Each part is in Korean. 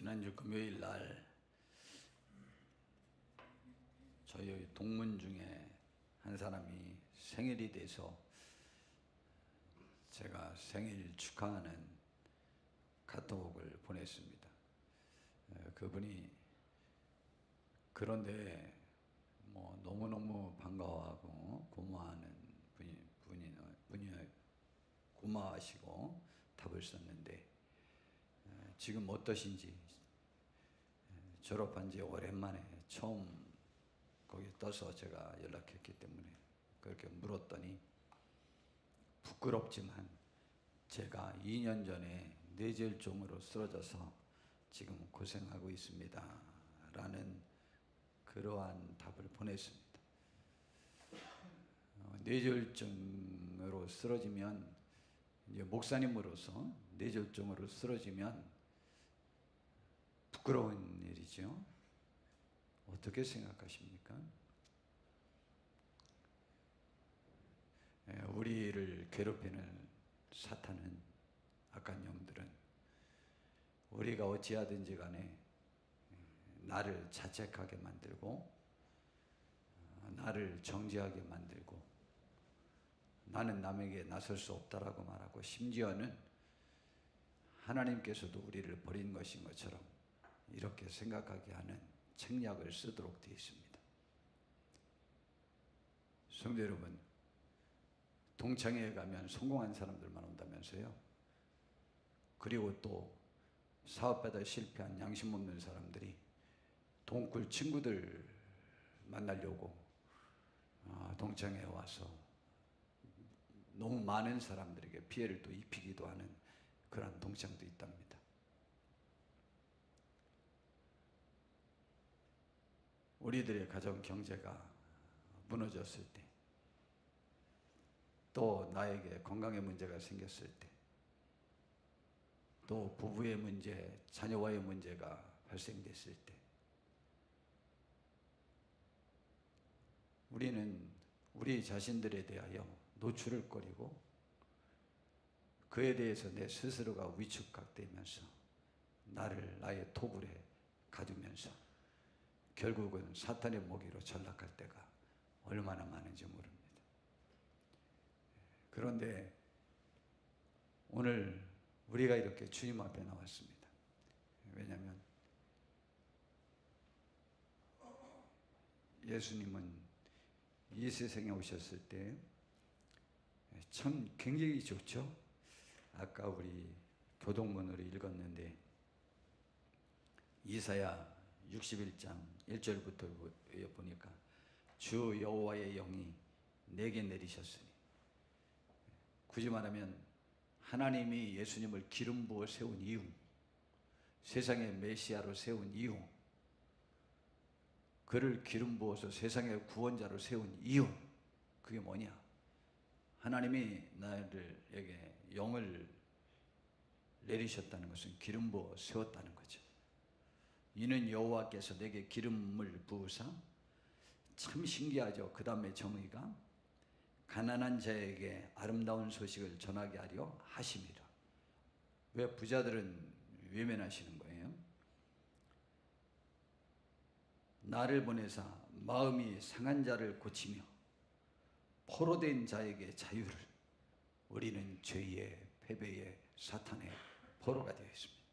지난주 금요일 날 저희 동문 중에 한 사람이 생일이 돼서 제가 생일 축하하는 카톡을 보냈습니다. 그분이 그런데 너무너무 반가워하고 고마워하는 분이 고마워하시고 답을 썼는데, 지금 어떠신지, 졸업한 지 오랜만에 처음 거기 떠서 제가 연락했기 때문에 그렇게 물었더니, 부끄럽지만 제가 2년 전에 뇌졸중으로 쓰러져서 지금 고생하고 있습니다 라는 그러한 답을 보냈습니다. 뇌졸중으로 쓰러지면, 이제 목사님으로서 뇌졸중으로 쓰러지면 부끄러운 일이죠. 어떻게 생각하십니까? 우리를 괴롭히는 사탄은, 악한 영들은 우리가 어찌하든지 간에 나를 자책하게 만들고, 나를 정죄하게 만들고, 나는 남에게 나설 수 없다라고 말하고, 심지어는 하나님께서도 우리를 버린 것인 것처럼 이렇게 생각하게 하는 책략을 쓰도록 되어 있습니다. 성도 여러분, 동창회에 가면 성공한 사람들만 온다면서요. 그리고 또 사업하다 실패한 양심 없는 사람들이 동굴 친구들 만나려고 동창회에 와서 너무 많은 사람들에게 피해를 또 입히기도 하는 그런 동창도 있답니다. 우리들의 가정 경제가 무너졌을 때, 또 나에게 건강의 문제가 생겼을 때, 또 부부의 문제, 자녀와의 문제가 발생됐을 때, 우리는 우리 자신들에 대하여 노출을 거리고, 그에 대해서 내 스스로가 위축각되면서 나를 나의 토굴에 가두면서 결국은 사탄의 먹이로 전락할 때가 얼마나 많은지 모릅니다. 그런데 오늘 우리가 이렇게 주님 앞에 나왔습니다. 왜냐하면 예수님은 이 세상에 오셨을 때 참 굉장히 좋죠. 아까 우리 교동문으로 읽었는데, 이사야 61장 1절부터 보니까 주 여호와의 영이 내게 내리셨으니, 굳이 말하면 하나님이 예수님을 기름 부어 세운 이유, 세상의 메시아로 세운 이유, 그를 기름 부어서 세상의 구원자로 세운 이유, 그게 뭐냐? 하나님이 나에게 영을 내리셨다는 것은 기름 부어 세웠다는 거죠. 이는 여호와께서 내게 기름을 부으사, 참 신기하죠. 그 다음에 정의가 가난한 자에게 아름다운 소식을 전하게 하려 하심이라. 왜 부자들은 외면하시는 거예요? 나를 보내사 마음이 상한 자를 고치며 포로된 자에게 자유를. 우리는 죄의, 패배의, 사탄의 포로가 되어 있습니다.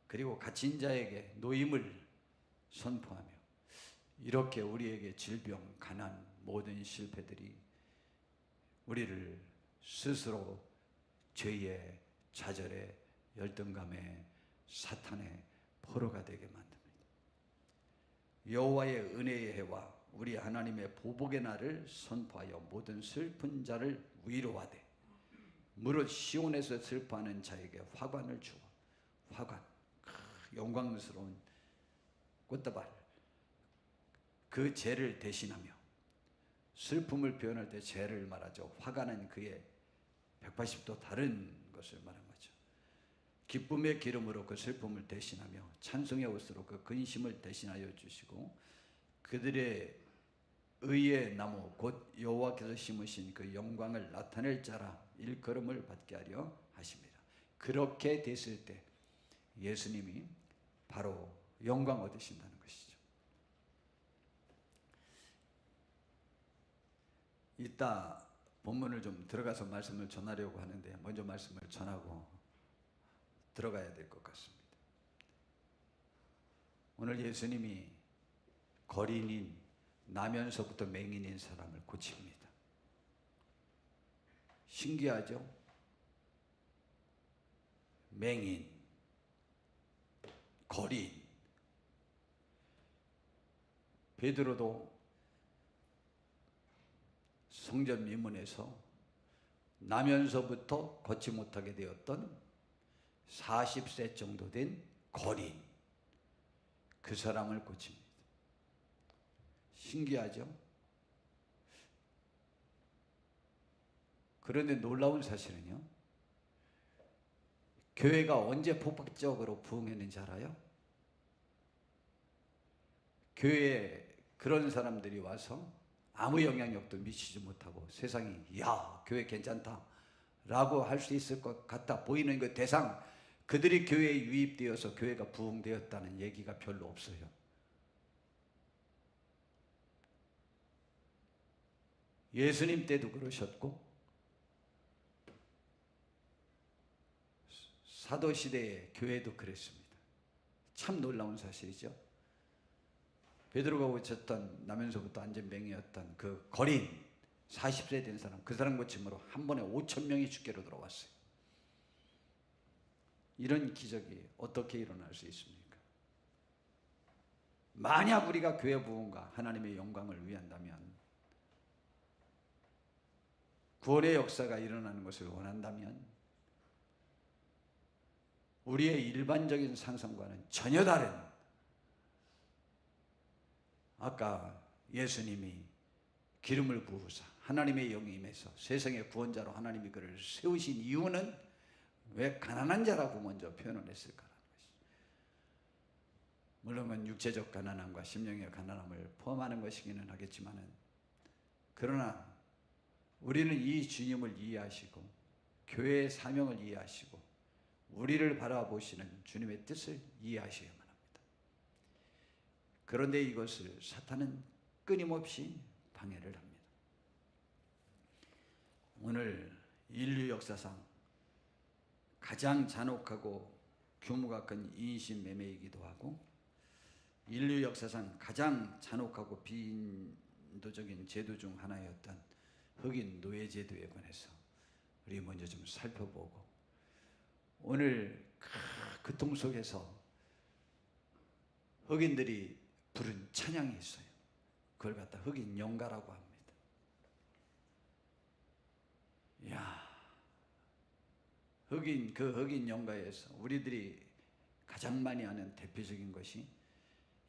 그리고 갇힌 자에게 노임을 선포하며, 이렇게 우리에게 질병, 가난, 모든 실패들이 우리를 스스로 죄의, 좌절의, 열등감의, 사탄의 포로가 되게 만듭니다. 여호와의 은혜의 해와 우리 하나님의 보복의 날을 선포하여 모든 슬픈 자를 위로하되, 무릇 시온에서 슬퍼하는 자에게 화관을 주어, 화관, 영광스러운 꽃다발, 그 죄를 대신하며, 슬픔을 표현할 때 죄를 말하죠. 화관은 그의 180도 다른 것을 말한 거죠. 기쁨의 기름으로 그 슬픔을 대신하며, 찬송의 옷으로 그 근심을 대신하여 주시고, 그들의 의의 나무 곧 여호와께서 심으신 그 영광을 나타낼 자라 일컬음을 받게 하려 하십니다. 그렇게 됐을 때 예수님이 바로 영광 얻으신다는 것이죠. 이따 본문을 좀 들어가서 말씀을 전하려고 하는데 먼저 말씀을 전하고 들어가야 될 것 같습니다. 오늘 예수님이 거린인, 나면서부터 맹인인 사람을 고칩니다. 신기하죠? 맹인, 거린. 베드로도 성전 미문에서 나면서부터 걷지 못하게 되었던 40세 정도 된 거린, 그 사람을 고칩니다. 신기하죠? 그런데 놀라운 사실은요, 교회가 언제 폭발적으로 부흥했는지 알아요? 교회에 그런 사람들이 와서 아무 영향력도 미치지 못하고 세상이 야, 교회 괜찮다 라고 할 수 있을 것 같아 보이는 그 대상, 그들이 교회에 유입되어서 교회가 부흥되었다는 얘기가 별로 없어요. 예수님 때도 그러셨고 사도시대의 교회도 그랬습니다. 참 놀라운 사실이죠. 베드로가 고쳤던, 나면서부터 안전병이었던 그 거린 40세 된 사람, 그 사람 고침으로 한 번에 5,000명이 주께로 들어왔어요. 이런 기적이 어떻게 일어날 수 있습니까? 만약 우리가 교회 부흥과 하나님의 영광을 위한다면, 구원의 역사가 일어나는 것을 원한다면 우리의 일반적인 상상과는 전혀 다른, 아까 예수님이 기름을 부으사 하나님의 영이 임해서 세상의 구원자로 하나님이 그를 세우신 이유는 왜 가난한 자라고 먼저 표현을 했을까라는 것이죠. 물론 그건 육체적 가난함과 심령의 가난함을 포함하는 것이기는 하겠지만은, 그러나 우리는 이 주님을 이해하시고 교회의 사명을 이해하시고 우리를 바라보시는 주님의 뜻을 이해하셔야만 합니다. 그런데 이것을 사탄은 끊임없이 방해를 합니다. 오늘 인류 역사상 가장 잔혹하고 규모가 큰 인신매매이기도 하고, 인류 역사상 가장 잔혹하고 비인도적인 제도 중 하나였던 흑인 노예 제도에 관해서 우리 먼저 좀 살펴보고, 오늘 그 고통 속에서 흑인들이 부른 찬양이 있어요. 그걸 갖다 흑인 영가라고 합니다. 이야, 흑인 영가에서 우리들이 가장 많이 아는 대표적인 것이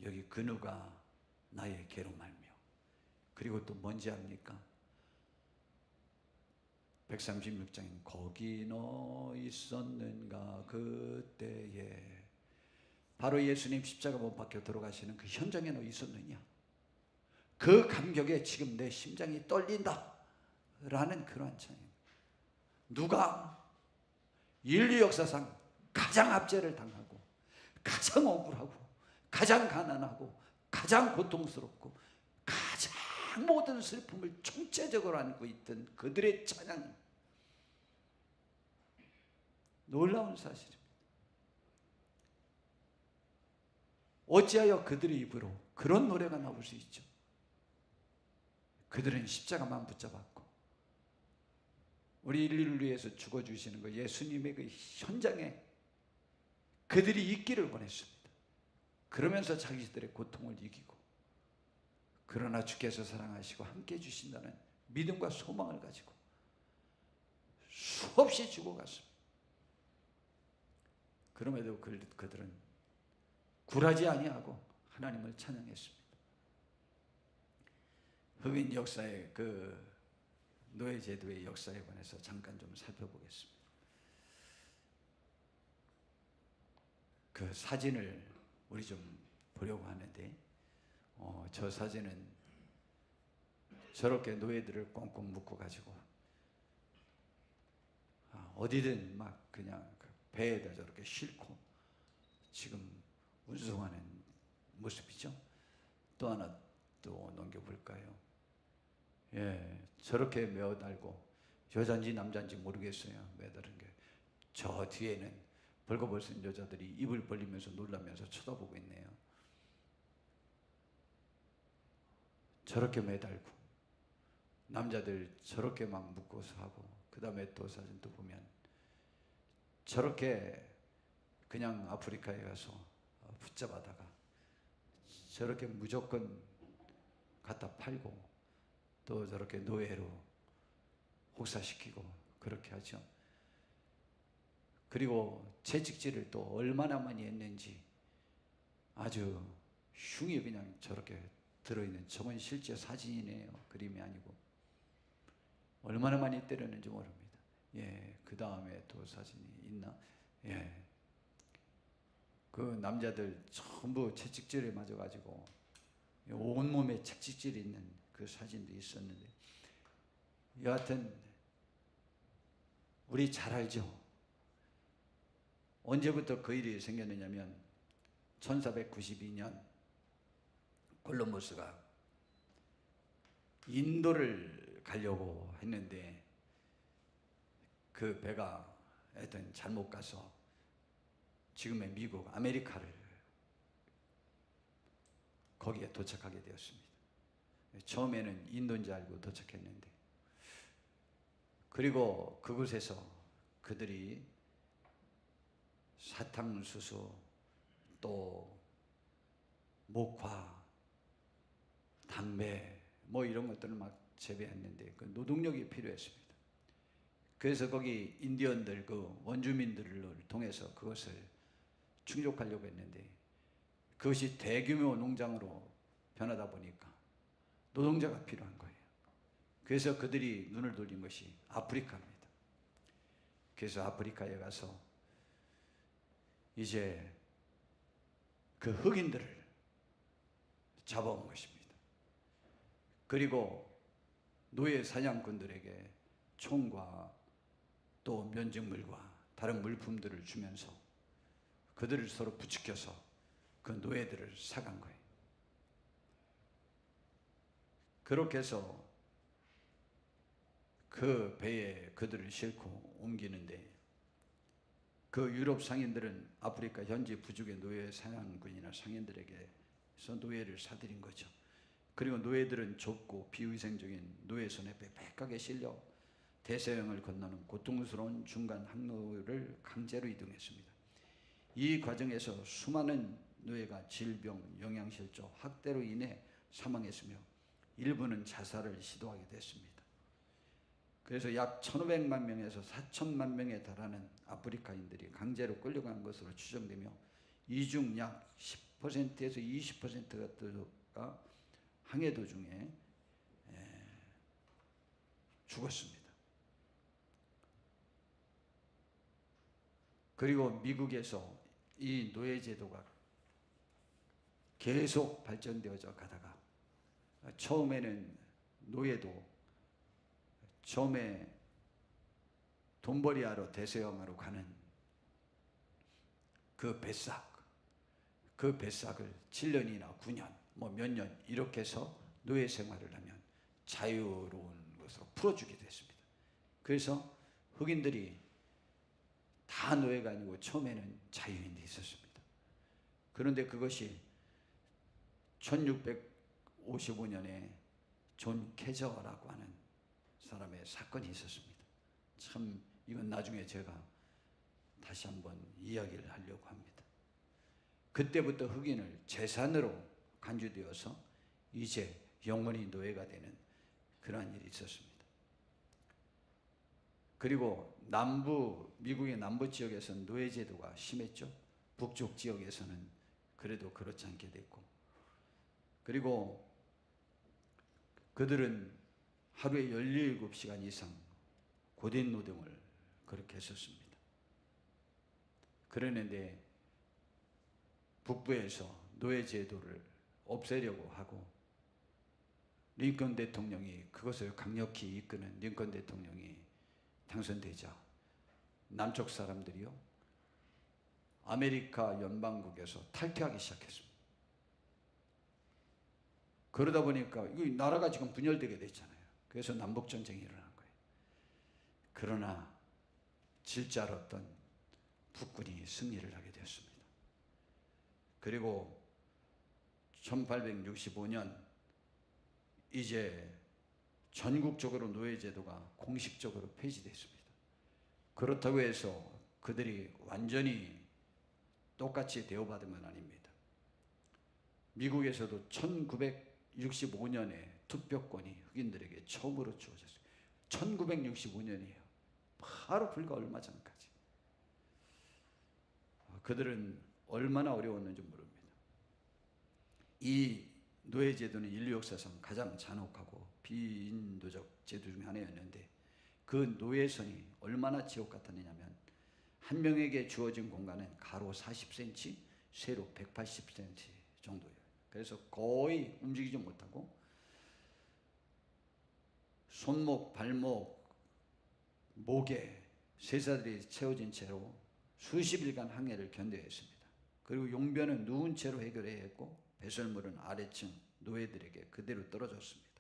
여기 그누가 나의 개로 말며, 그리고 또 뭔지 압니까? 136장인 거기 너 있었는가 그때에, 바로 예수님 십자가 못 박혀 돌아가시는 그 현장에 너 있었느냐, 그 감격에 지금 내 심장이 떨린다 라는 그러한 찬양. 누가 인류 역사상 가장 압제를 당하고 가장 억울하고 가장 가난하고 가장 고통스럽고 가장 모든 슬픔을 총체적으로 안고 있던 그들의 찬양, 놀라운 사실입니다. 어찌하여 그들의 입으로 그런 노래가 나올 수 있죠? 그들은 십자가만 붙잡았고 우리 인류를 위해서 죽어주시는 그 예수님의 그 현장에 그들이 있기를 원했습니다. 그러면서 자기들의 고통을 이기고, 그러나 주께서 사랑하시고 함께 해주신다는 믿음과 소망을 가지고 수없이 죽어갔습니다. 그럼에도 그들은 굴하지 아니하고 하나님을 찬양했습니다. 흑인 역사의 그 노예 제도의 역사에 관해서 잠깐 좀 살펴보겠습니다. 그 사진을 우리 좀 보려고 하는데, 저 사진은 저렇게 노예들을 꽁꽁 묶어 가지고 어디든 막 그냥 그 배에다 저렇게 싣고 지금 운송하는 모습이죠. 또 하나 또 넘겨볼까요? 예, 저렇게 매어달고 여자인지 남자인지 모르겠어요. 매달은 게. 저 뒤에는 벌거벗은 여자들이 입을 벌리면서 놀라면서 쳐다보고 있네요. 저렇게 매달고 남자들 저렇게 막 묶어서 하고, 그 다음에 또 사진 또 보면 저렇게 그냥 아프리카에 가서 붙잡아다가 저렇게 무조건 갖다 팔고 또 저렇게 노예로 혹사시키고 그렇게 하죠. 그리고 채찍질을 또 얼마나 많이 했는지 아주 흉이 그냥 저렇게 들어있는, 저건 실제 사진이네요. 그림이 아니고. 얼마나 많이 때렸는지 모릅니다. 예, 그 다음에 또 사진이 있나? 예. 그 남자들 전부 채찍질에 맞아가지고 온몸에 채찍질이 있는 그 사진도 있었는데, 여하튼 우리 잘 알죠. 언제부터 그 일이 생겼느냐면 1492년 콜럼버스가 인도를 가려고 했는데 그 배가 하여튼 잘못 가서 지금의 미국, 아메리카를 거기에 도착하게 되었습니다. 처음에는 인도인 줄 알고 도착했는데, 그리고 그곳에서 그들이 사탕수수, 또 목화, 담배 뭐 이런 것들을 막 재배했는데 그 노동력이 필요했습니다. 그래서 거기 인디언들, 그 원주민들을 통해서 그것을 충족하려고 했는데 그것이 대규모 농장으로 변하다 보니까 노동자가 필요한 거예요. 그래서 그들이 눈을 돌린 것이 아프리카입니다. 그래서 아프리카에 가서 이제 그 흑인들을 잡아온 것입니다. 그리고 노예 사냥꾼들에게 총과 또 면직물과 다른 물품들을 주면서 그들을 서로 부추겨서 그 노예들을 사간 거예요. 그렇게 해서 그 배에 그들을 싣고 옮기는데, 그 유럽 상인들은 아프리카 현지 부족의 노예 사냥꾼이나 상인들에게서 노예를 사들인 거죠. 그리고 노예들은 좁고 비위생적인 노예 손에 빽빽하게 실려 대서양을 건너는 고통스러운 중간 항로를 강제로 이동했습니다. 이 과정에서 수많은 노예가 질병, 영양실조, 학대로 인해 사망했으며 일부는 자살을 시도하게 됐습니다. 그래서 약 1,500만 명에서 4천만 명에 달하는 아프리카인들이 강제로 끌려간 것으로 추정되며 이 중 약 10%에서 20%가 항해 도중에 죽었습니다. 그리고 미국에서 이 노예제도가 계속 발전되어져 가다가 처음에는 노예도 처음에 돈벌이하러 대서양으로 가는 그 뱃삭을 7년이나 9년 뭐 몇 년 이렇게 해서 노예 생활을 하면 자유로운 것으로 풀어주게 됐습니다. 그래서 흑인들이 다 노예가 아니고 처음에는 자유인이 있었습니다. 그런데 그것이 1655년에 존 캐저라고 하는 사람의 사건이 있었습니다. 참 이건 나중에 제가 다시 한번 이야기를 하려고 합니다. 그때부터 흑인을 재산으로 간주되어서 이제 영원히 노예가 되는 그러한 일이 있었습니다. 그리고 미국의 남부 지역에서는 노예 제도가 심했죠. 북쪽 지역에서는 그래도 그렇지 않게 됐고, 그리고 그들은 하루에 17시간 이상 고된 노동을 그렇게 했었습니다. 그랬는데 북부에서 노예 제도를 없애려고 하고 링컨 대통령이 그것을 강력히 이끄는 링컨 대통령이 당선되자 남쪽 사람들이요, 아메리카 연방국에서 탈퇴하기 시작했습니다. 그러다 보니까 이 나라가 지금 분열되게 됐잖아요. 그래서 남북전쟁이 일어난 거예요. 그러나 질 줄 알았던 북군이 승리를 하게 되었습니다. 그리고 1865년 이제 전국적으로 노예제도가 공식적으로 폐지됐습니다. 그렇다고 해서 그들이 완전히 똑같이 대우받으면 아닙니다. 미국에서도 1965년에 투표권이 흑인들에게 처음으로 주어졌어요. 1965년이에요. 바로 불과 얼마 전까지. 그들은 얼마나 어려웠는지 모릅니다. 이 노예제도는 인류 역사상 가장 잔혹하고 비인도적 제도 중 하나였는데 그 노예선이 얼마나 지옥 같았느냐면 한 명에게 주어진 공간은 가로 40cm, 세로 180cm 정도예요. 그래서 거의 움직이지 못하고 손목, 발목, 목에 쇠사들이 채워진 채로 수십 일간 항해를 견뎌야 했습니다. 그리고 용변은 누운 채로 해결해야 했고 배설물은 아래층 노예들에게 그대로 떨어졌습니다.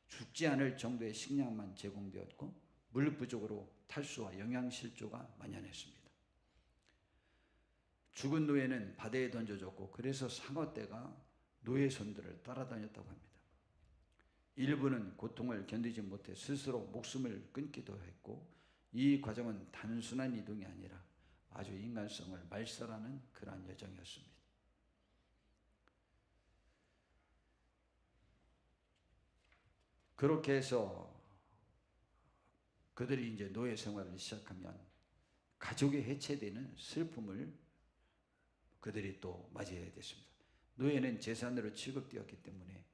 죽지 않을 정도의 식량만 제공되었고 물 부족으로 탈수와 영양실조가 만연했습니다. 죽은 노예는 바다에 던져졌고 그래서 상어떼가 노예손들을 따라다녔다고 합니다. 일부는 고통을 견디지 못해 스스로 목숨을 끊기도 했고 이 과정은 단순한 이동이 아니라 아주 인간성을 말살하는 그러한 여정이었습니다. 그렇게 해서 그들이 이제 노예 생활을 시작하면 가족이 해체되는 슬픔을 그들이 또 맞이해야 됐습니다. 노예는 재산으로 취급되었기 때문에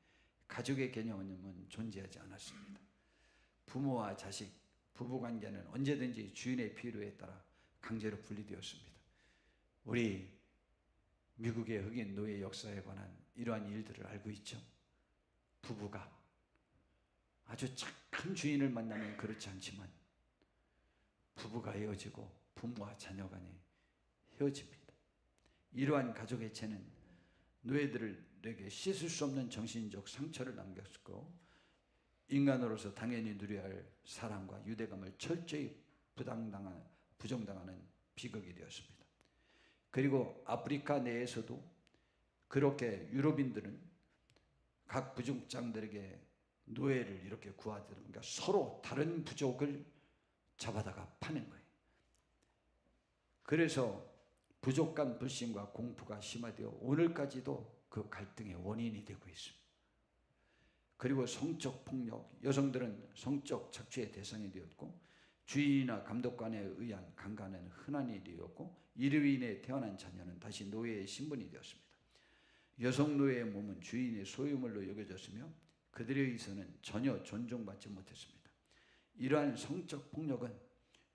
가족의 개념은 존재하지 않았습니다. 부모와 자식, 부부관계는 언제든지 주인의 필요에 따라 강제로 분리되었습니다. 우리 미국의 흑인 노예 역사에 관한 이러한 일들을 알고 있죠. 부부가 아주 착한 주인을 만나면 그렇지 않지만 부부가 헤어지고 부모와 자녀 간에 헤어집니다. 이러한 가족 해체는 노예들에게 씻을 수 없는 정신적 상처를 남겼고 인간으로서 당연히 누려야 할 사랑과 유대감을 철저히 부정당하는 비극이 되었습니다. 그리고 아프리카 내에서도 그렇게 유럽인들은 각 부족장들에게 노예를 이렇게 구하더라고요. 서로 다른 부족을 잡아다가 파는 거예요. 그래서 부족 간 불신과 공포가 심화되어 오늘까지도 그 갈등의 원인이 되고 있습니다. 그리고 성적 폭력, 여성들은 성적 착취의 대상이 되었고 주인이나 감독관에 의한 강간은 흔한 일이었고 이로 인해 태어난 자녀는 다시 노예의 신분이 되었습니다. 여성 노예의 몸은 주인의 소유물로 여겨졌으며 그들에 의해서는 전혀 존중받지 못했습니다. 이러한 성적 폭력은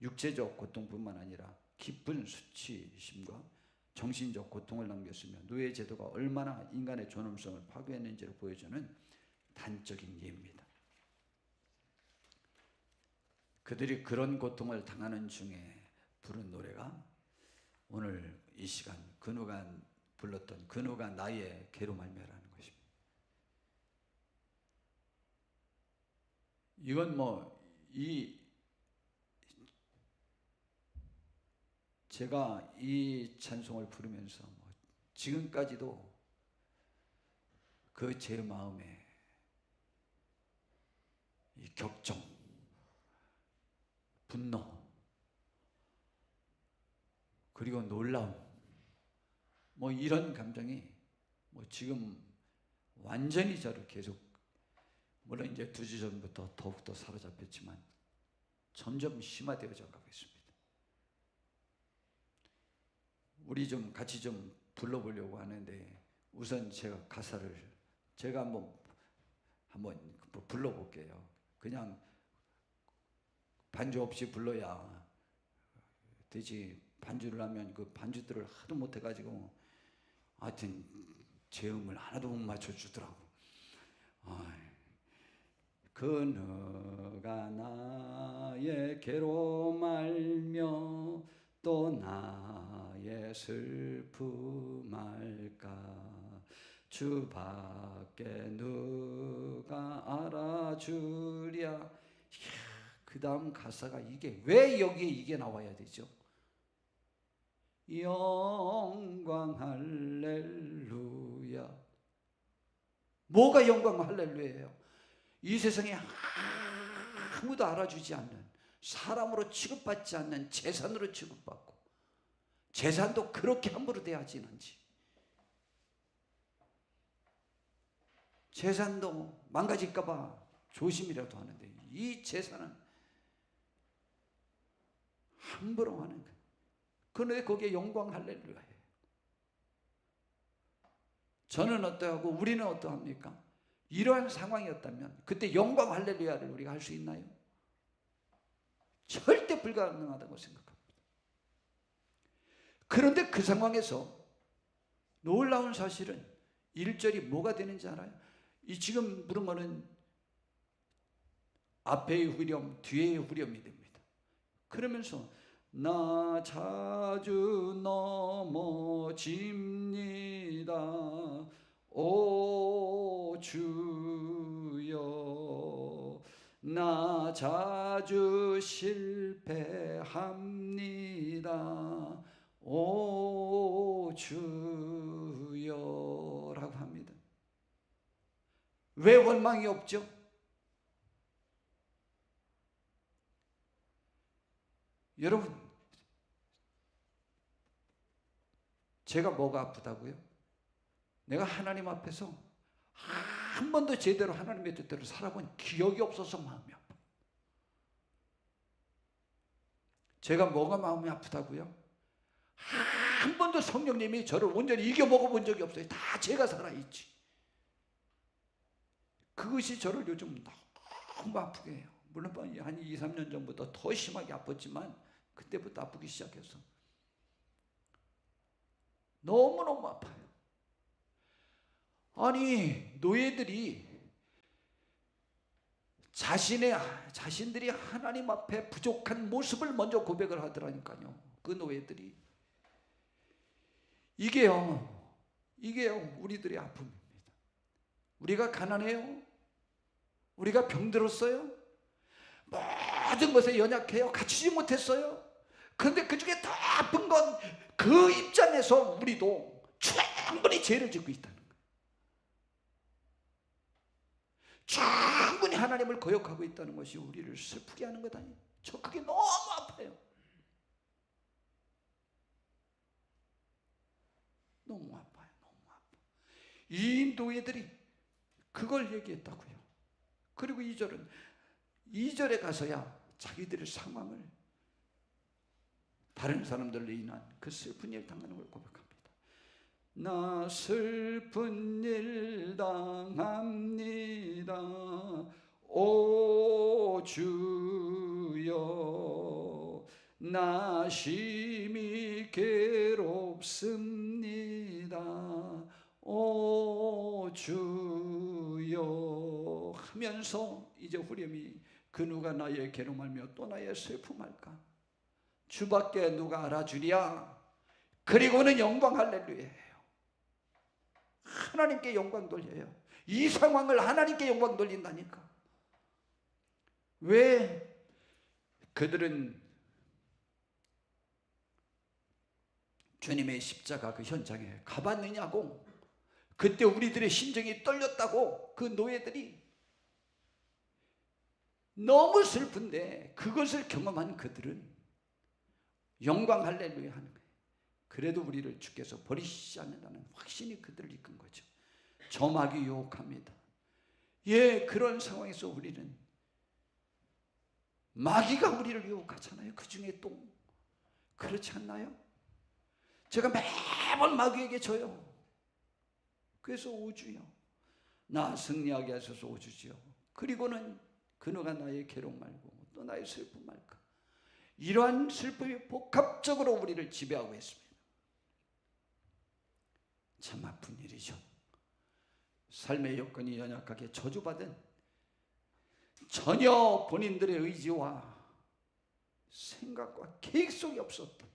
육체적 고통뿐만 아니라 깊은 수치심과 정신적 고통을 남겼으며 노예 제도가 얼마나 인간의 존엄성을 파괴했는지를 보여주는 단적인 예입니다. 그들이 그런 고통을 당하는 중에 부른 노래가 오늘 이 시간 근우가 불렀던 근우가 나의 개로 말미암아라는 것입니다. 이건 제가 이 찬송을 부르면서 지금까지도 그 제 마음에 이 격정, 분노, 그리고 놀라움, 이런 감정이 지금 완전히 저를 계속, 물론 이제 2주 전부터 더욱더 사로잡혔지만 점점 심화되어져 가고 있습니다. 우리 좀 같이 좀 불러보려고 하는데 우선 제가 가사를 제가 한번 불러볼게요. 그냥 반주 없이 불러야 되지. 반주를 하면 그 반주들을 하도 못해가지고 하여튼 제 음을 하나도 못 맞춰주더라고. 그너가 나의 개로 말며 또 나의 슬픔할까 주밖에 누가 알아주랴. 그 다음 가사가 이게 왜 여기에 이게 나와야 되죠? 영광 할렐루야. 뭐가 영광 할렐루야예요? 이 세상에 아무도 알아주지 않는, 사람으로 취급받지 않는 재산으로 취급받고, 재산도 그렇게 함부로 대하지는 않지. 재산도 망가질까 봐 조심이라도 하는데 이 재산은 함부로 하는 거예요. 그런데 거기에 영광 할렐루야예요. 저는 어떠하고 우리는 어떠합니까? 이러한 상황이었다면 그때 영광 할렐루야를 우리가 할 수 있나요? 절대 불가능하다고 생각합니다. 그런데 그 상황에서 놀라운 사실은 1절이 뭐가 되는지 알아요? 이 지금 부른 거는 앞에의 후렴, 뒤에의 후렴이 됩니다. 그러면서 나 자주 넘어집니다. 오 주여. 나 자주 실패합니다. 오 주여라고 합니다. 왜 원망이 없죠? 여러분, 제가 뭐가 아프다고요? 내가 하나님 앞에서 한 번도 제대로 하나님의 뜻대로 살아본 기억이 없어서 마음이 아파요. 제가 뭐가 마음이 아프다고요? 한 번도 성령님이 저를 온전히 이겨먹어 본 적이 없어요. 다 제가 살아있지. 그것이 저를 요즘 너무 아프게 해요. 물론 한 2, 3년 전부터 더 심하게 아팠지만 그때부터 아프기 시작해서 너무너무 아파요. 아니, 노예들이 자신들이 하나님 앞에 부족한 모습을 먼저 고백을 하더라니까요. 그 노예들이. 이게요 우리들의 아픔입니다. 우리가 가난해요? 우리가 병들었어요? 모든 것에 연약해요? 갖추지 못했어요? 그런데 그 중에 더 아픈 건 그 입장에서 우리도 충분히 죄를 짓고 있다는 거예요. 충분히 하나님을 거역하고 있다는 것이 우리를 슬프게 하는 것 아니에요? 저 그게 너무 아파요. 너무 아파요. 너무 아파. 이 노예들이 그걸 얘기했다고요. 그리고 2절에 가서야 자기들의 상황을, 다른 사람들로 인한 그 슬픈 일 당하는 걸 고백합니다. 나 슬픈 일 당합니다. 오 주여. 나 심히 괴롭습니다. 오 주여 하면서 이제 후렴이 그 누가 나의 괴로움하며 또 나의 슬픔할까? 주밖에 누가 알아주랴. 그리고는 영광 할렐루야예요. 하나님께 영광 돌려요. 이 상황을 하나님께 영광 돌린다니까. 왜 그들은 주님의 십자가 그 현장에 가봤느냐고. 그때 우리들의 심정이 떨렸다고. 그 노예들이 너무 슬픈데 그것을 경험한 그들은 영광 할렐루야 하는 거예요. 그래도 우리를 주께서 버리시지 않는다는 확신이 그들을 이끈 거죠. 저마귀 유혹합니다. 예, 그런 상황에서 우리는 마귀가 우리를 유혹하잖아요. 그 중에 또 그렇지 않나요? 제가 매번 마귀에게 져요. 그래서 오주여, 나 승리하게 하소서 오주지요. 그리고는 그너가 나의 괴로움 말고 또 나의 슬픔 말까. 이러한 슬픔이 복합적으로 우리를 지배하고 있습니다. 참 아픈 일이죠. 삶의 여건이 연약하게 저주받은, 전혀 본인들의 의지와 생각과 계획 속에 없었던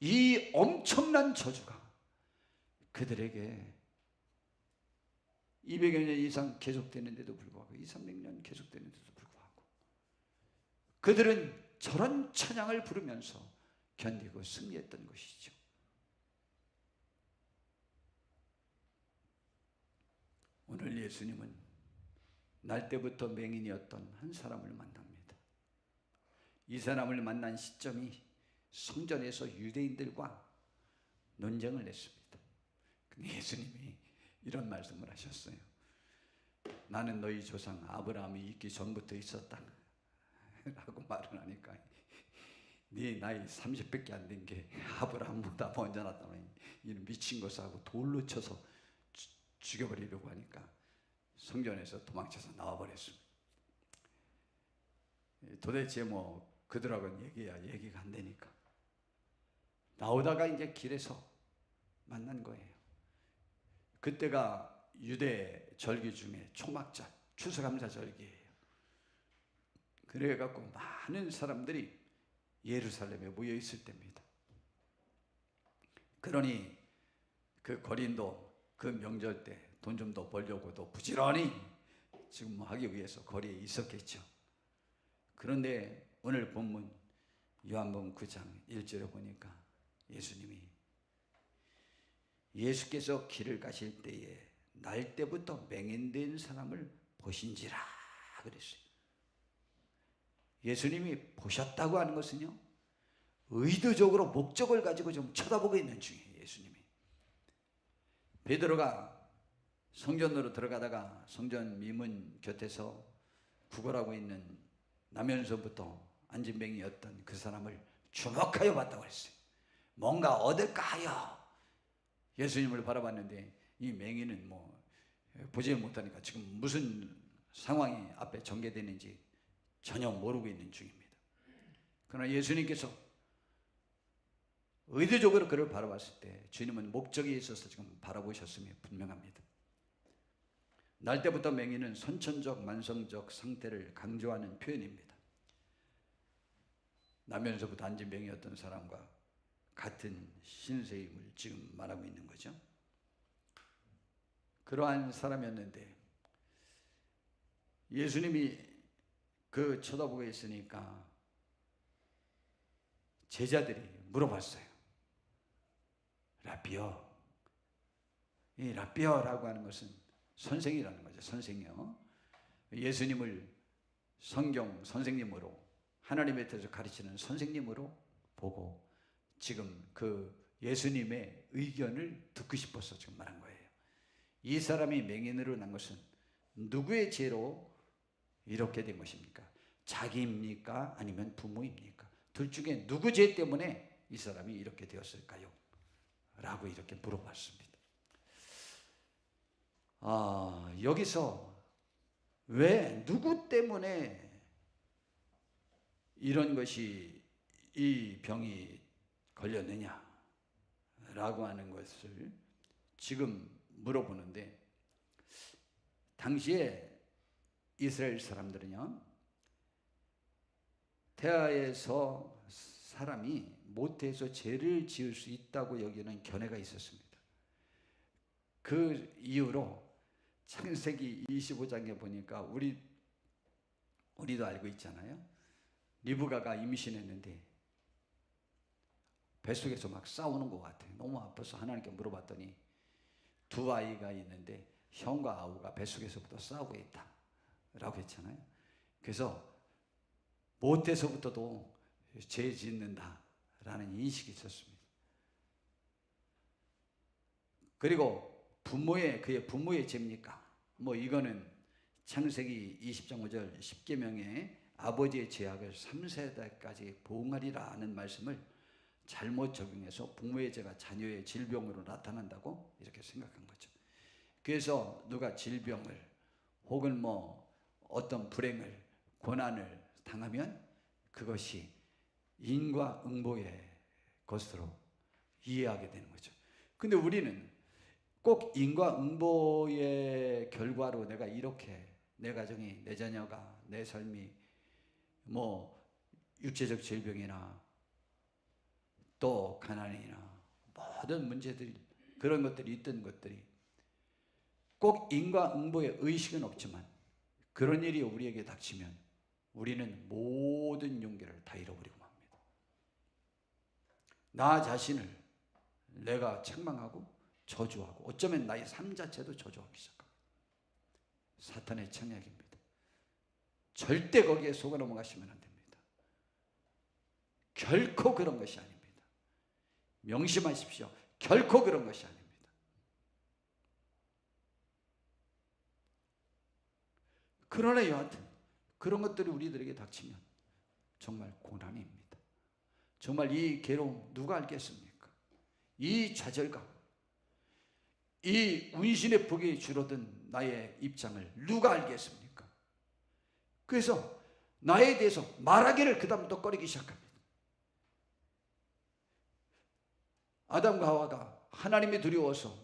이 엄청난 저주가 그들에게 200여 년 이상 계속되는데도 불구하고 200~300년 계속되는데도 불구하고 그들은 저런 찬양을 부르면서 견디고 승리했던 것이죠. 오늘 예수님은 날 때부터 맹인이었던 한 사람을 만납니다. 이 사람을 만난 시점이 성전에서 유대인들과 논쟁을 했습니다. 근데 예수님이 이런 말씀을 하셨어요. 나는 너희 조상 아브라함이 있기 전부터 있었다 라고 말을 하니까 네 나이 30밖에 안 된 게 아브라함보다 먼저 났다니 이는 미친 것을 하고 돌로 쳐서 죽여버리려고 하니까 성전에서 도망쳐서 나와버렸습니다. 도대체 뭐 그들하고는 얘기가 안 되니까 나오다가 이제 길에서 만난 거예요. 그때가 유대 절기 중에 초막절, 추수감사 절기예요. 그래갖고 많은 사람들이 예루살렘에 모여 있을 때입니다. 그러니 그 거린도 그 명절 때 돈 좀 더 벌려고도 부지런히 지금 하기 위해서 거리에 있었겠죠. 그런데 오늘 본문 요한복음 9장 1절에 보니까 예수께서 길을 가실 때에 날 때부터 맹인된 사람을 보신지라 그랬어요. 예수님이 보셨다고 하는 것은요, 의도적으로 목적을 가지고 좀 쳐다보고 있는 중이에요. 예수님이 베드로가 성전으로 들어가다가 성전 미문 곁에서 구걸하고 있는 나면서부터 안진뱅이였던 그 사람을 주목하여 봤다고 했어요. 뭔가 얻을까 하여 예수님을 바라봤는데 이 맹인은 뭐 보지 못하니까 지금 무슨 상황이 앞에 전개되는지 전혀 모르고 있는 중입니다. 그러나 예수님께서 의도적으로 그를 바라봤을 때 주님은 목적이 있어서 지금 바라보셨음이 분명합니다. 날 때부터 맹인은 선천적 만성적 상태를 강조하는 표현입니다. 나면서부터 안진뱅이였던 사람과 같은 신세임을 지금 말하고 있는 거죠. 그러한 사람이었는데 예수님이 그 쳐다보고 있으니까 제자들이 물어봤어요. 라비어. 이 라비어라고 하는 것은 선생이라는 거죠. 선생이요. 예수님을 성경 선생님으로 하나님의 뜻을 가르치는 선생님으로 보고 지금 그 예수님의 의견을 듣고 싶어서 지금 말한 거예요. 이 사람이 맹인으로 난 것은 누구의 죄로 이렇게 된 것입니까? 자기입니까? 아니면 부모입니까? 둘 중에 누구 죄 때문에 이 사람이 이렇게 되었을까요? 라고 이렇게 물어봤습니다. 여기서 왜 누구 때문에 이런 것이 이 병이 걸렸느냐 라고 하는 것을 지금 물어보는데, 당시에 이스라엘 사람들은요, 태아에서 사람이 모태에서 죄를 지을 수 있다고 여기는 견해가 있었습니다. 그 이유로 창세기 25장에 보니까 우리도 알고 있잖아요. 리브가가 임신했는데 뱃속에서 막 싸우는 것 같아요. 너무 아파서 하나님께 물어봤더니 두 아이가 있는데 형과 아우가 뱃속에서부터 싸우고 있다 라고 했잖아요. 그래서 모태에서부터도 죄 짓는다 라는 인식이 있었습니다. 그리고 그의 부모의 죄입니까? 뭐 이거는 창세기 20장 5절 10계명에 아버지의 죄악을 3세대까지 보응하리라 하는 말씀을 잘못 적용해서 부모의 죄가 자녀의 질병으로 나타난다고 이렇게 생각한 거죠. 그래서 누가 질병을 혹은 뭐 어떤 불행을 고난을 당하면 그것이 인과응보의 것으로 이해하게 되는 거죠. 근데 우리는 꼭 인과응보의 결과로 내가 이렇게 내 가정이, 내 자녀가, 내 삶이 뭐 육체적 질병이나 또 가난이나 모든 문제들이 그런 것들이 있던 것들이 꼭 인과응보의 의식은 없지만 그런 일이 우리에게 닥치면 우리는 모든 용기를 다 잃어버리고 맙니다. 나 자신을 내가 책망하고 저주하고 어쩌면 나의 삶 자체도 저주하기 시작합니다. 사탄의 청약입니다. 절대 거기에 속아 넘어가시면 안 됩니다. 결코 그런 것이 아닙니다. 명심하십시오. 결코 그런 것이 아닙니다. 그러나 여하튼 그런 것들이 우리들에게 닥치면 정말 고난입니다. 정말 이 괴로움 누가 알겠습니까? 이 좌절감, 이 운신의 복이 줄어든 나의 입장을 누가 알겠습니까? 그래서 나에 대해서 말하기를 그 다음부터 꺼리기 시작합니다. 아담과 하와가 하나님이 두려워서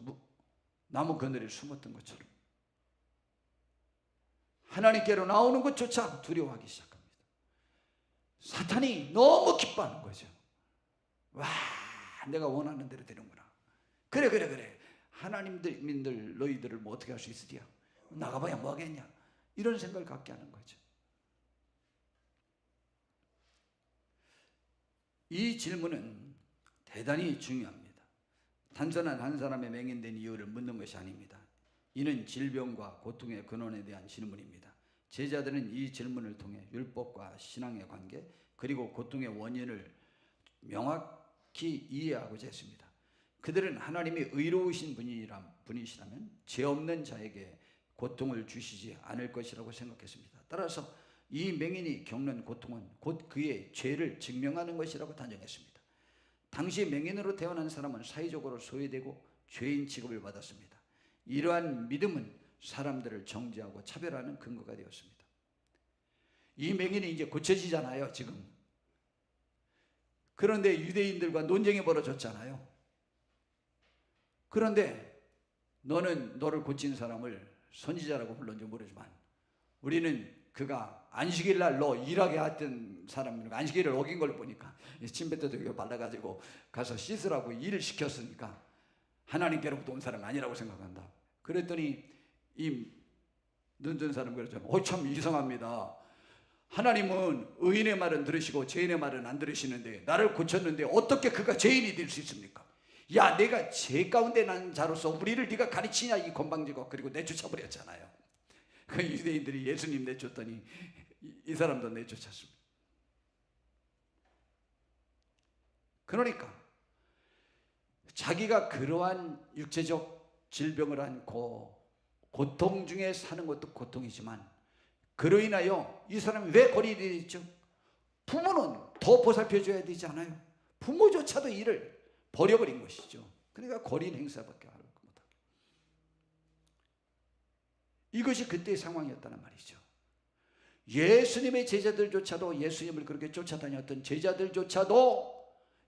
나무 그늘에 숨었던 것처럼 하나님께로 나오는 것조차 두려워하기 시작합니다. 사탄이 너무 기뻐하는 거죠. 와, 내가 원하는 대로 되는구나. 그래. 하나님들 너희들을 뭐 어떻게 할 수 있으랴? 나가봐야 뭐 하겠냐? 이런 생각을 갖게 하는 거죠. 이 질문은 대단히 중요합니다. 단순한 한 사람의 맹인된 이유를 묻는 것이 아닙니다. 이는 질병과 고통의 근원에 대한 질문입니다. 제자들은 이 질문을 통해 율법과 신앙의 관계 그리고 고통의 원인을 명확히 이해하고자 했습니다. 그들은 하나님이 의로우신 분이시라면 죄 없는 자에게 고통을 주시지 않을 것이라고 생각했습니다. 따라서 이 맹인이 겪는 고통은 곧 그의 죄를 증명하는 것이라고 단정했습니다. 당시 맹인으로 태어난 사람은 사회적으로 소외되고 죄인 취급을 받았습니다. 이러한 믿음은 사람들을 정죄하고 차별하는 근거가 되었습니다. 이 맹인이 이제 고쳐지잖아요, 지금. 그런데 유대인들과 논쟁이 벌어졌잖아요. 그런데 너는 너를 고친 사람을 선지자라고 불렀는지 모르지만 우리는 그가 안식일 날 너 일하게 했던 사람이니까 안식일을 어긴 걸 보니까 침뱉어도 발라가지고 가서 씻으라고 일을 시켰으니까 하나님께로부터 온 사람이 아니라고 생각한다. 그랬더니 이 눈뜬 사람 그러잖아요. 참 이상합니다. 하나님은 의인의 말은 들으시고 죄인의 말은 안 들으시는데 나를 고쳤는데 어떻게 그가 죄인이 될 수 있습니까? 야, 내가 죄 가운데 난 자로서 우리를 네가 가르치냐 이 건방지고 그리고 내쫓아버렸잖아요. 그 유대인들이 예수님 내쫓더니 이 사람도 내쫓았습니다. 그러니까 자기가 그러한 육체적 질병을 안고 고통 중에 사는 것도 고통이지만 그로 인하여 이 사람이 왜 거리게 됐죠? 부모는 더 보살펴줘야 되지 않아요? 부모조차도 일을 버려버린 것이죠. 그러니까 거린 행사밖에 안 하고 못하고. 이것이 그때의 상황이었다는 말이죠. 예수님의 제자들조차도 예수님을 그렇게 쫓아다녔던 제자들조차도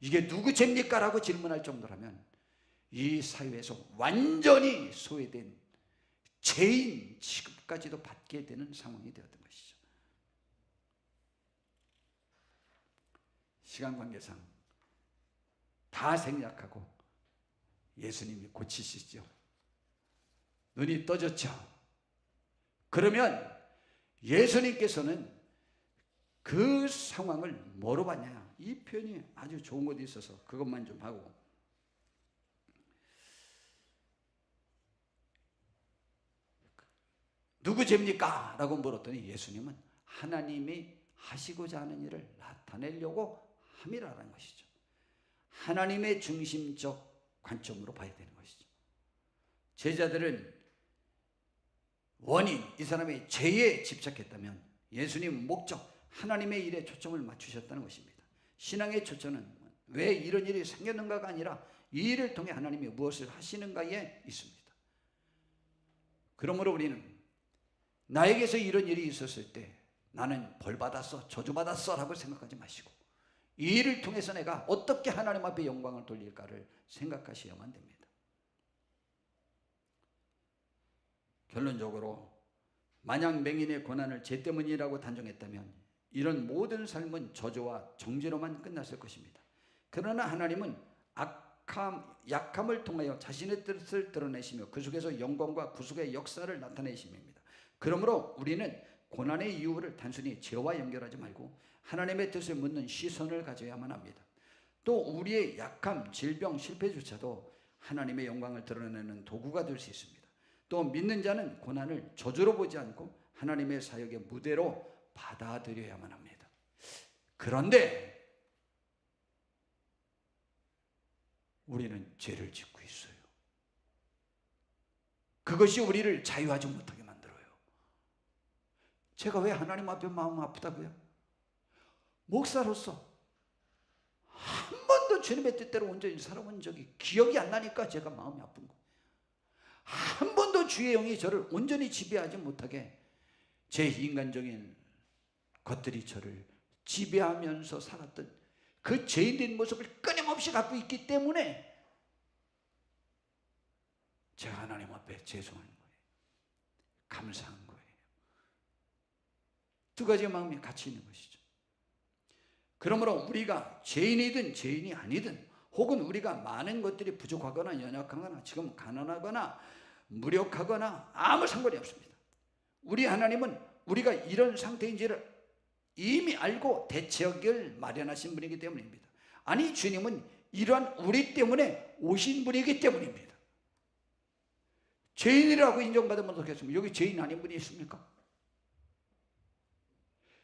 이게 누구 죄입니까? 라고 질문할 정도라면 이 사회에서 완전히 소외된 죄인 취급까지도 받게 되는 상황이 되었던 것이죠. 시간 관계상 다 생략하고 예수님이 고치시죠. 눈이 떠졌죠. 그러면 예수님께서는 그 상황을 뭐로 봤냐? 이 표현이 아주 좋은 곳에 있어서 그것만 좀 하고, 누구 죄입니까? 라고 물었더니 예수님은 하나님이 하시고자 하는 일을 나타내려고 함이라는 것이죠. 하나님의 중심적 관점으로 봐야 되는 것이죠. 제자들은 원인, 이 사람의 죄에 집착했다면 예수님 목적, 하나님의 일에 초점을 맞추셨다는 것입니다. 신앙의 초점은 왜 이런 일이 생겼는가가 아니라 이 일을 통해 하나님이 무엇을 하시는가에 있습니다. 그러므로 우리는 나에게서 이런 일이 있었을 때 나는 벌받았어, 저주받았어 라고 생각하지 마시고 이 일을 통해서 내가 어떻게 하나님 앞에 영광을 돌릴까를 생각하셔야만 됩니다. 결론적으로 만약 맹인의 고난을 죄 때문이라고 단정했다면 이런 모든 삶은 저주와 정죄로만 끝났을 것입니다. 그러나 하나님은 약함을 통하여 자신의 뜻을 드러내시며 그 속에서 영광과 구속의 역사를 나타내심입니다. 그러므로 우리는 고난의 이유를 단순히 죄와 연결하지 말고 하나님의 뜻을 묻는 시선을 가져야만 합니다. 또 우리의 약함, 질병, 실패조차도 하나님의 영광을 드러내는 도구가 될 수 있습니다. 또 믿는 자는 고난을 저주로 보지 않고 하나님의 사역의 무대로 받아들여야만 합니다. 그런데 우리는 죄를 짓고 있어요. 그것이 우리를 자유하지 못하게 만들어요. 제가 왜 하나님 앞에 마음 아프다고요? 목사로서 한 번도 주님의 뜻대로 온전히 살아본 적이 기억이 안 나니까 제가 마음이 아픈 거예요. 한 번도 주의 영이 저를 온전히 지배하지 못하게 제 인간적인 것들이 저를 지배하면서 살았던 그 죄인된 모습을 끊임없이 갖고 있기 때문에 제가 하나님 앞에 죄송한 거예요. 감사한 거예요. 두 가지의 마음이 같이 있는 것이죠. 그러므로 우리가 죄인이든 죄인이 아니든 혹은 우리가 많은 것들이 부족하거나 연약하거나 지금 가난하거나 무력하거나 아무 상관이 없습니다. 우리 하나님은 우리가 이런 상태인지를 이미 알고 대책을 마련하신 분이기 때문입니다. 아니, 주님은 이러한 우리 때문에 오신 분이기 때문입니다. 죄인이라고 인정받으면 어떻겠습니까? 여기 죄인 아닌 분이 있습니까?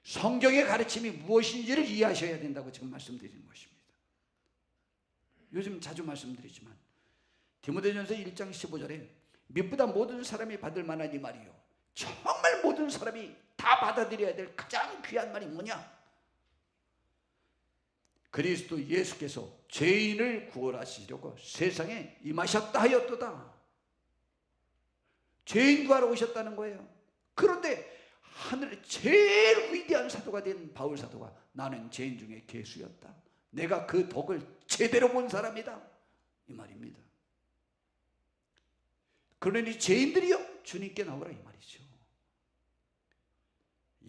성경의 가르침이 무엇인지를 이해하셔야 된다고 지금 말씀드리는 것입니다. 요즘 자주 말씀드리지만 디모데전서 1장 15절에 믿보다 모든 사람이 받을 만한 이 말이요, 정말 모든 사람이 다 받아들여야 될 가장 귀한 말이 뭐냐? 그리스도 예수께서 죄인을 구원하시려고 세상에 임하셨다 하였도다. 죄인 구하러 오셨다는 거예요. 그런데 하늘의 제일 위대한 사도가 된 바울 사도가 나는 죄인 중에 괴수였다. 내가 그 덕을 제대로 본 사람이다. 이 말입니다. 그러니 죄인들이요, 주님께 나오라 이 말이죠.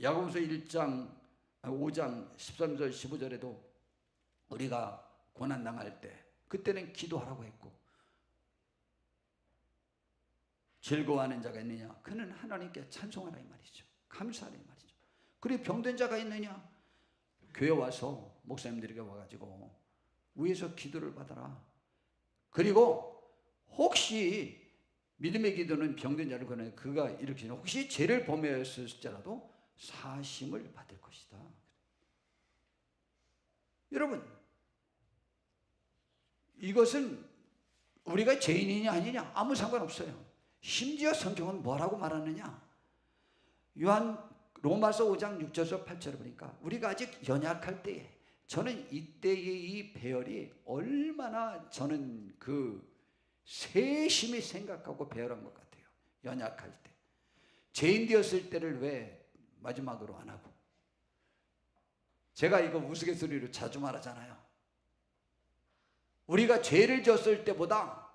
야고보서 5장 13절 15절에도 우리가 고난당할 때 그때는 기도하라고 했고, 즐거워하는 자가 있느냐? 그는 하나님께 찬송하라 이 말이죠. 감사하라 이 말이죠. 그리고 병든 자가 있느냐? 교회 와서 목사님들에게 와가지고 위에서 기도를 받아라. 그리고 혹시 믿음의 기도는 병든 자를 권해 그가 일으키는 혹시 죄를 범했을지라도 사심을 받을 것이다. 여러분, 이것은 우리가 죄인이냐 아니냐 아무 상관없어요. 심지어 성경은 뭐라고 말하느냐? 로마서 5장 6절에서 8절을 보니까 우리가 아직 연약할 때에, 저는 이때의 이 배열이 얼마나 저는 그 세심히 생각하고 배열한 것 같아요. 연약할 때, 죄인 되었을 때를 왜 마지막으로 안 하고, 제가 이거 우스갯소리로 자주 말하잖아요. 우리가 죄를 졌을 때보다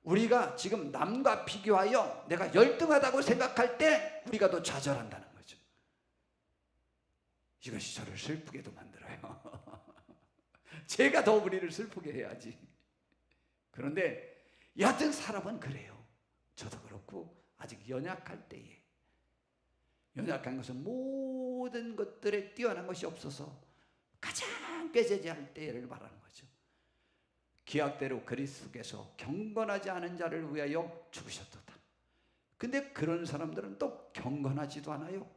우리가 지금 남과 비교하여 내가 열등하다고 생각할 때 우리가 더 좌절한다는 거죠. 이것이 저를 슬프게도 만들어요. 제가 더 우리를 슬프게 해야지. 그런데 여하튼 사람은 그래요. 저도 그렇고 아직 연약할 때에, 연약한 것은 모든 것들에 뛰어난 것이 없어서 가장 꾀죄죄할 때를 말하는 거죠. 기약대로 그리스도께서 경건하지 않은 자를 위하여 죽으셨도다. 근데 그런 사람들은 또 경건하지도 않아요.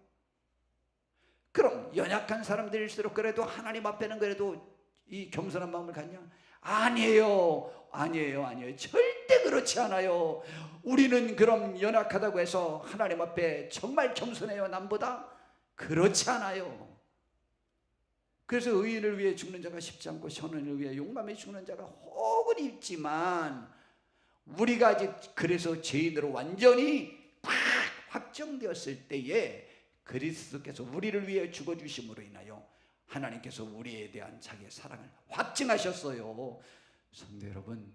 그럼 연약한 사람들일수록 그래도 하나님 앞에는 그래도 이 겸손한 마음을 갖냐? 아니에요. 절대 그렇지 않아요. 우리는 그럼 연약하다고 해서 하나님 앞에 정말 겸손해요, 남보다? 그렇지 않아요. 그래서 의인을 위해 죽는 자가 쉽지 않고 선인을 위해 용감히 죽는 자가 혹은 있지만, 우리가 아직 그래서 죄인으로 완전히 팍 확정되었을 때에 그리스도께서 우리를 위해 죽어주심으로 인하여 하나님께서 우리에 대한 자기의 사랑을 확증하셨어요. 성도 여러분,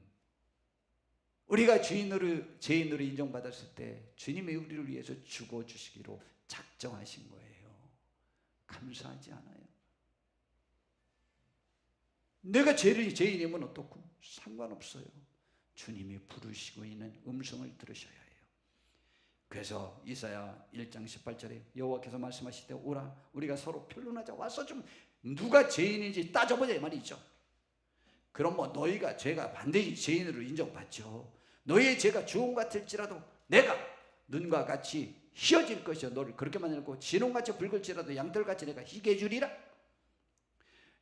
우리가 죄인으로 인정받았을 때 주님이 우리를 위해서 죽어주시기로 작정하신 거예요. 감사하지 않아요? 내가 죄인이면 어떻고 상관없어요. 주님이 부르시고 있는 음성을 들으셔야 해요. 그래서 이사야 1장 18절에 여호와께서 말씀하실 때 오라 우리가 서로 변론하자. 와서 좀 누가 죄인인지 따져보자 이 말이죠. 그럼 뭐 너희가 죄가 반드시 죄인으로 인정받죠. 너희의 죄가 주홍 같을지라도 내가 눈과 같이 희어질 것이요 너를 그렇게 만들고 진홍같이 붉을지라도 양털같이 내가 희게 해주리라.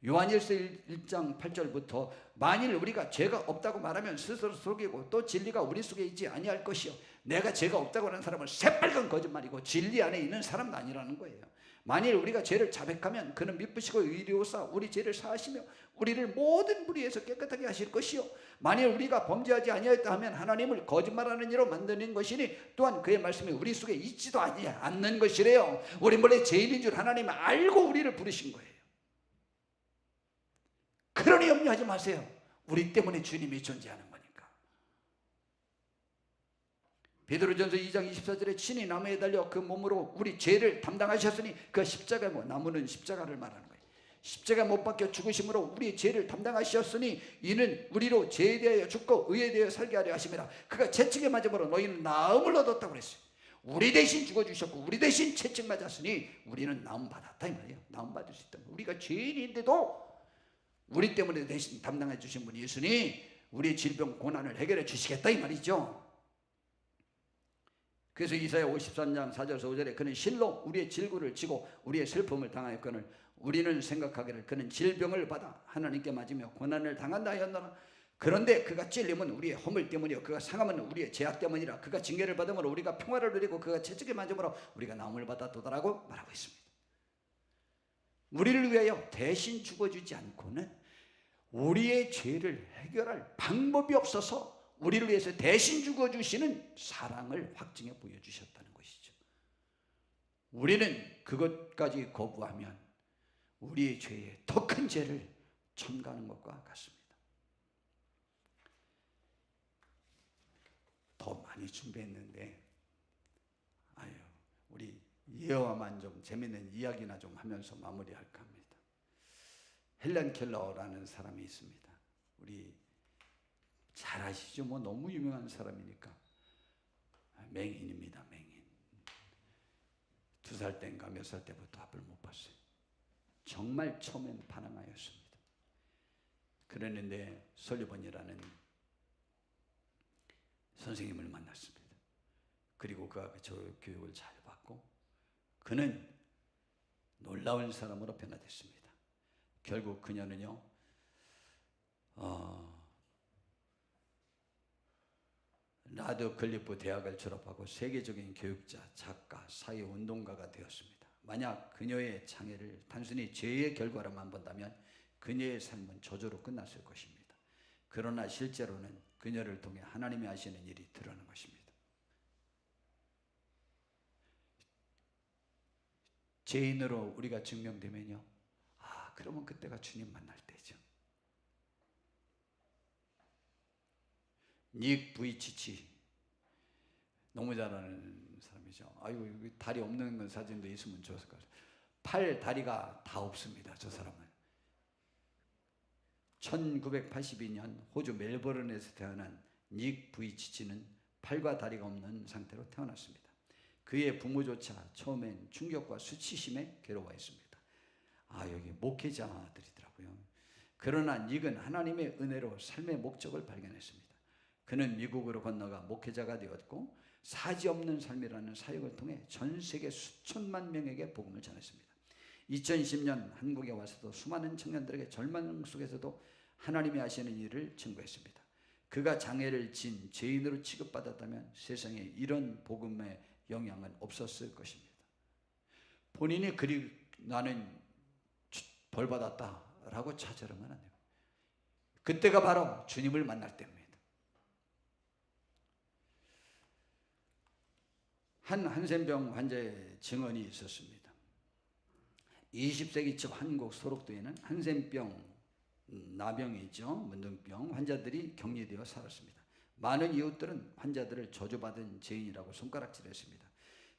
요한일서 1장 8절부터 만일 우리가 죄가 없다고 말하면 스스로 속이고 또 진리가 우리 속에 있지 아니할 것이요 내가 죄가 없다고 하는 사람은 새빨간 거짓말이고 진리 안에 있는 사람도 아니라는 거예요. 만일 우리가 죄를 자백하면 그는 미쁘시고 의로우사 우리 죄를 사하시며 우리를 모든 불의에서 깨끗하게 하실 것이요 만일 우리가 범죄하지 아니하였다 하면 하나님을 거짓말하는 이로 만드는 것이니 또한 그의 말씀이 우리 속에 있지도 않는 것이래요. 우리 원래 죄인인 줄 하나님은 알고 우리를 부르신 거예요. 그러니 염려하지 마세요. 우리 때문에 주님이 존재하는 거니까. 베드로전서 2장 24절에 친히 나무에 달려 그 몸으로 우리 죄를 담당하셨으니 그 십자가고 나무는 십자가를 말하는 거예요. 십자가 못 박혀 죽으심으로 우리 죄를 담당하셨으니 이는 우리로 죄에 대하여 죽고 의에 대하여 살게 하려 하심이라. 그가 채찍에 맞음으로 너희는 나음을 얻었다고 그랬어요. 우리 대신 죽어주셨고 우리 대신 채찍 맞았으니 우리는 나음 받았다 이 말이에요. 나음 받을 수 있다. 우리가 죄인인데도 우리 때문에 대신 담당해 주신 분이 있으니 우리의 질병 고난을 해결해 주시겠다 이 말이죠. 그래서 이사야 53장 4절에서 5절에 그는 실로 우리의 질구를 지고 우리의 슬픔을 당하였거늘 우리는 생각하기를 그는 질병을 받아 하나님께 맞으며 고난을 당한다 하였노라. 그런데 그가 찔림은 우리의 허물 때문이요 그가 상함은 우리의 죄악 때문이라. 그가 징계를 받음으로 우리가 평화를 누리고 그가 채찍에 맞음으로 우리가 나음을 받았도다라고 말하고 있습니다. 우리를 위하여 대신 죽어주지 않고는 우리의 죄를 해결할 방법이 없어서 우리를 위해서 대신 죽어주시는 사랑을 확증해 보여주셨다는 것이죠. 우리는 그것까지 거부하면 우리의 죄에 더 큰 죄를 첨가하는 것과 같습니다. 더 많이 준비했는데 우리 예어와만 좀 재밌는 이야기나 좀 하면서 마무리할까 합니다. 헬렌 켈러라는 사람이 있습니다. 우리 잘 아시죠? 뭐 너무 유명한 사람이니까. 맹인입니다. 맹인. 2살 때인가 몇 살 때부터 앞을 못 봤어요. 정말 처음엔 반항하였습니다. 그랬는데 설리번이라는 선생님을 만났습니다. 그리고 그가 교육을 잘 받고 그는 놀라운 사람으로 변화됐습니다. 결국 그녀는요 라드클리프 대학을 졸업하고 세계적인 교육자, 작가, 사회운동가가 되었습니다. 만약 그녀의 장애를 단순히 죄의 결과로만 본다면 그녀의 삶은 저주로 끝났을 것입니다. 그러나 실제로는 그녀를 통해 하나님이 하시는 일이 드러나는 것입니다. 죄인으로 우리가 증명되면요 그러면 그때가 주님 만날 때죠. 닉 부이치치 너무 잘하는 사람이죠. 아이고 여기 다리 없는 건 사진도 있으면 좋았을 것 같아요. 팔 다리가 다 없습니다. 저 사람은 1982년 호주 멜버른에서 태어난 닉 부이치치는 팔과 다리가 없는 상태로 태어났습니다. 그의 부모조차 처음엔 충격과 수치심에 괴로워했습니다. 여기 목회자들이더라고요. 그러나 닉은 하나님의 은혜로 삶의 목적을 발견했습니다. 그는 미국으로 건너가 목회자가 되었고 사지 없는 삶이라는 사역을 통해 전 세계 수천만 명에게 복음을 전했습니다. 2010년 한국에 와서도 수많은 청년들에게 절망 속에서도 하나님이 하시는 일을 증거했습니다. 그가 장애를 진 죄인으로 취급받았다면 세상에 이런 복음의 영향은 없었을 것입니다. 본인이 나는 벌 받았다라고 찾으려면 안 돼요. 그때가 바로 주님을 만날 때입니다. 한센병 환자의 증언이 있었습니다. 20세기 초 한국 소록도에는 한센병, 나병이죠. 문둥병 환자들이 격리되어 살았습니다. 많은 이웃들은 환자들을 저주받은 죄인이라고 손가락질했습니다.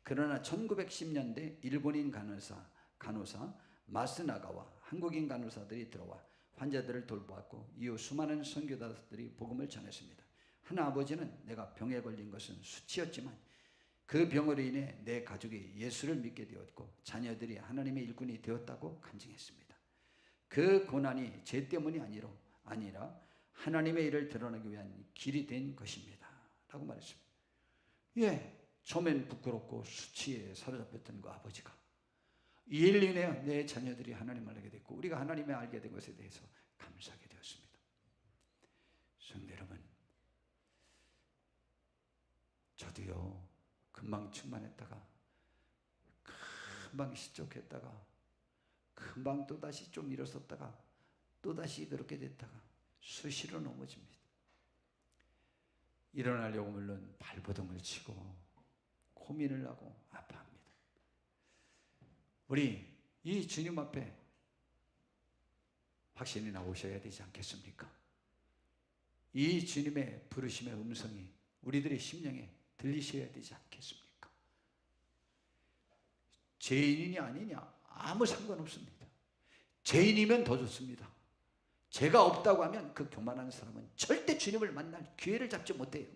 그러나 1910년대 일본인 간호사 마스나가와 한국인 간호사들이 들어와 환자들을 돌보았고 이후 수많은 선교사들이 복음을 전했습니다. 한 아버지는 내가 병에 걸린 것은 수치였지만 그 병으로 인해 내 가족이 예수를 믿게 되었고 자녀들이 하나님의 일꾼이 되었다고 간증했습니다. 그 고난이 제 때문이 아니라 하나님의 일을 드러내기 위한 길이 된 것입니다 라고 말했습니다. 처음엔 부끄럽고 수치에 사로잡혔던 그 아버지가 이 일 인해 내 자녀들이 하나님을 알게 됐고 우리가 하나님을 알게 된 것에 대해서 감사하게 되었습니다. 성도 여러분, 저도요 금방 충만했다가 금방 실족했다가 금방 또다시 좀 일어섰다가 또다시 그렇게 됐다가 수시로 넘어집니다. 일어나려고 물론 발버둥을 치고 고민을 하고 아파합니다. 우리 이 주님 앞에 확신이 나오셔야 되지 않겠습니까? 이 주님의 부르심의 음성이 우리들의 심령에 들리셔야 되지 않겠습니까? 죄인이냐 아니냐 아무 상관없습니다. 죄인이면 더 좋습니다. 죄가 없다고 하면 그 교만한 사람은 절대 주님을 만날 기회를 잡지 못해요.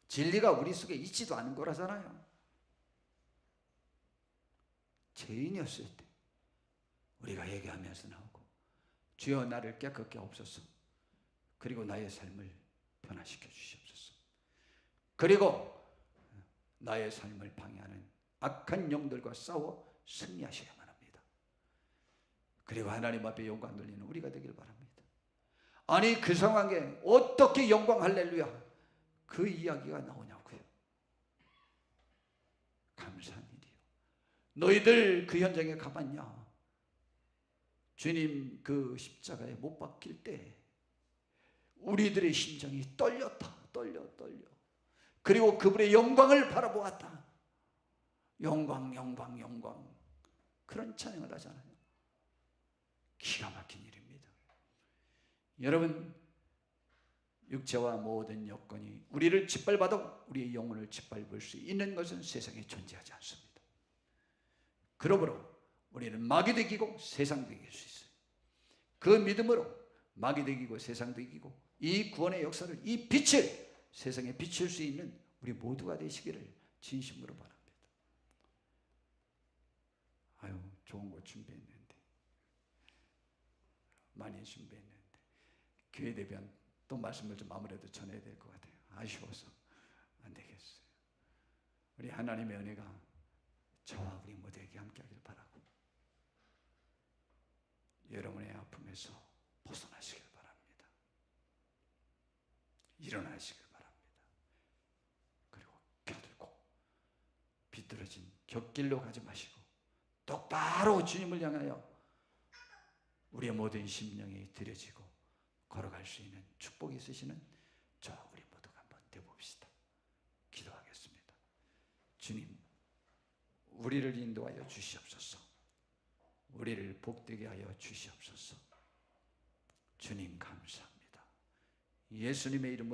진리가 우리 속에 있지도 않은 거라잖아요. 죄인이었을 때 우리가 얘기하면서 나오고 주여 나를 깨끗게 하옵소서. 그리고 나의 삶을 변화시켜 주시옵소서. 그리고 나의 삶을 방해하는 악한 영들과 싸워 승리하셔야만 합니다. 그리고 하나님 앞에 영광 돌리는 우리가 되길 바랍니다. 아니 그 상황에 어떻게 영광 할렐루야 그 이야기가 나오냐고요. 감사한 일이요. 너희들 그 현장에 가봤냐? 주님 그 십자가에 못 박힐 때 우리들의 심장이 떨렸다. 떨려. 그리고 그분의 영광을 바라보았다. 영광 그런 찬양을 하잖아요. 기가 막힌 일입니다. 여러분, 육체와 모든 여건이 우리를 짓밟아도 우리의 영혼을 짓밟을 수 있는 것은 세상에 존재하지 않습니다. 그러므로 우리는 마귀도 이기고 세상도 이길 수 있어요. 그 믿음으로 마귀도 이기고 세상도 이기고 이 구원의 역사를, 이 빛을 세상에 비출 수 있는 우리 모두가 되시기를 진심으로 바랍니다. 아유, 좋은 거 준비했는데, 많이 준비했는데 교회 대변 또 말씀을 좀 아무래도 전해야 될 것 같아요. 아쉬워서 안 되겠어요. 우리 하나님의 은혜가 저와 우리 모두에게 함께하길 바라고 여러분의 아픔에서 벗어나시길 바랍니다. 일어나시길 바랍니다. 그리고 펴들고 비뚤어진 곁길로 가지 마시고 똑바로 주님을 향하여 우리의 모든 심령이 들여지고 걸어갈 수 있는 축복이 있으시는 저 우리 모두가 한번 되봅시다. 기도하겠습니다. 주님, 우리를 인도하여 주시옵소서. 우리를 복되게 하여 주시옵소서. 주님 감사합니다. 예수님의 이름으로